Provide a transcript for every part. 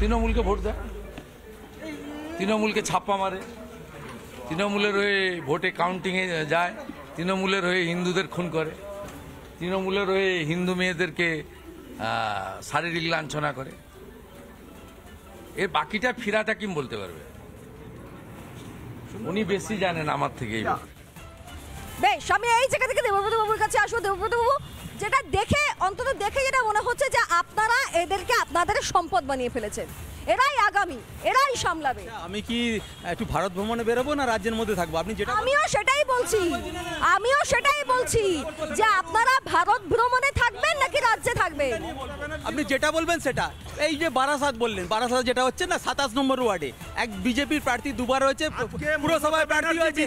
তৃণমূলকে ভোট দেয়, তৃণমূলকে ছাপ্পা মারে, তৃণমূলের হয়ে ভোটে কাউন্টিংয়ে যায়, তৃণমূলের হয়ে হিন্দুদের খুন করে, তৃণমূলের হয়ে হিন্দু মেয়েদেরকে শারীরিক লাঞ্ছনা করে। এর বাকিটা ফিরাদ হাকিম বলতে পারবে, উনি বেশি জানেন আমার থেকে। বেশ, আমি এই জায়গা থেকে দেবব্রত বাবুর কাছে আসবো। দেবব্রত বাবু, যেটা দেখে অন্তত দেখে যেটা মনে হচ্ছে যে আপনারা এদেরকে আপনাদের সম্পদ বানিয়ে ফেলেছেন, এরাই আগামী, এরাই সামলাবে। আমি কি একটু ভারত ভ্রমণে বেরোবো না রাজ্যের মধ্যে থাকবো? আপনি যেটা আমিও সেটাই বলছি যে আপনারা ভারত ভ্রমণে থাকবেন নাকি রাজ্যে থাকবেন? আপনি যেটা বলবেন সেটা। এই যে বারাসাত বললেন, বারাসাত যেটা হচ্ছে না 27 নম্বর ওয়ার্ডে এক বিজেপির প্রার্থী দুবার হয়েছে, পুরসভায় প্রার্থী হয়েছে।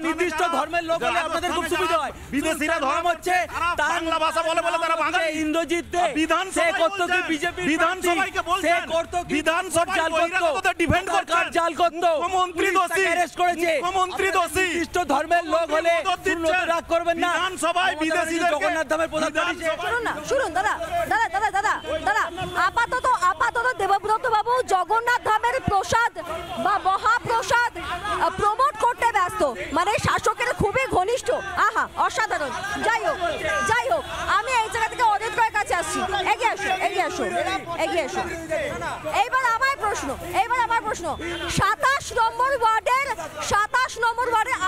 নির্দিষ্ট ধর্মের লোক হলে আপনাদের খুব সুবিধা হয়। বিদেশিরা ধর্ম হচ্ছে বাংলা ভাষা বলে বলে তারা বাঙালি। ইন্দ্রজিৎ দে সে করত কি বিজেপি বিধানসভাকে বলছেন, সে করত কি বিধানসভায় জাল করত, ডিফেন্ড করত, জাল করত, মুখ্যমন্ত্রী দোষী, অ্যারেস্ট করেছে, মুখ্যমন্ত্রী দোষী। নির্দিষ্ট ধর্মের লোক হলে রাগ করবেন না। বিধানসভায় বিদেশিদের জগন্নাথ ধামের প্রধান শুনুন দাদা, আপাতত দেবব্রত বাবু জগন্নাথ ধামের প্রসাদ বা মহাপ্রসাদ প্রমোট করতে ব্যস্ত, মানে শাসকের খুবই ঘনিষ্ঠ। আহা, অসাধারণ। যাই হোক, আমি এই জায়গা থেকে অনেক কাছে আসছি। এগিয়ে আসো। এইবার আমার প্রশ্ন 27 নম্বর ওয়ার্ডের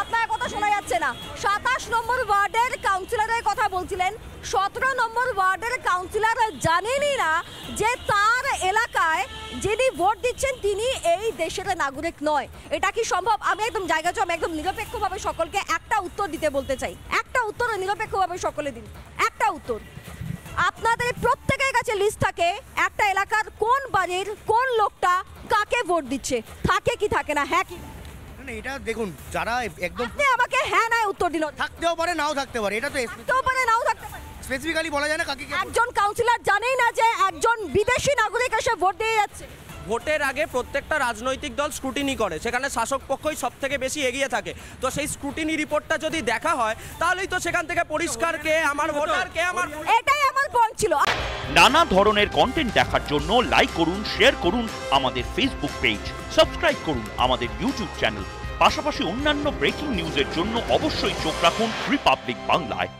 আপনার কথা শোনা যাচ্ছে না। 27 নম্বর ওয়ার্ডের কাউন্সিলরের কথা বলছিলেন। 17 নম্বর ওয়ার্ডের কাউন্সিলর জানেনই না যে তার এলাকায় যিনি ভোট দিচ্ছেন তিনি এই দেশের নাগরিক নয়। এটা কি সম্ভব? আমি একদম একদম নিরপেক্ষভাবে সকলকে একটা উত্তর দিতে বলতে চাই। একটা উত্তর নিরপেক্ষভাবে সকলে দিন। একটা উত্তর। আপনাদের প্রত্যেকের কাছে লিস্ট থাকে একটা এলাকার কোন বাড়ির কোন লোকটা কাকে ভোট দিচ্ছে, থাকে কি থাকে না? হ্যাঁ কি? এটা দেখুন, যারা একদম আমাকে হ্যাঁ না উত্তর দিল। থাকতেও পারে, নাও থাকতে পারে, এটা তো নাও থাকতে পারে, স্পেসিফিক্যালি বলা যায় না কাকে। একজন কাউন্সিলর জানেই না যে একজন বিদেশি নাগরিক এসে ভোট দিয়ে যাচ্ছে। ভোটের আগে প্রত্যেকটা রাজনৈতিক দল স্ক্রুটিনি করে, সেখানে শাসক পক্ষই সব থেকে বেশি এগিয়ে থাকে। তো সেই স্ক্রুটিনি রিপোর্টটা যদি দেখা হয় তাহলেই তো সেখান থেকে পরিষ্কার কে আমার ভোটার, কে আমার। এটাই আমার পয়েন্ট ছিল। নানা ধরনের কন্টেন্ট দেখার জন্য লাইক করুন, শেয়ার করুন আমাদের ফেসবুক পেজ, সাবস্ক্রাইব করুন আমাদের ইউটিউব চ্যানেল। পাশাপাশি অন্যান্য ব্রেকিং নিউজের জন্য অবশ্যই চোখ রাখুন রিপাবলিক বাংলায়।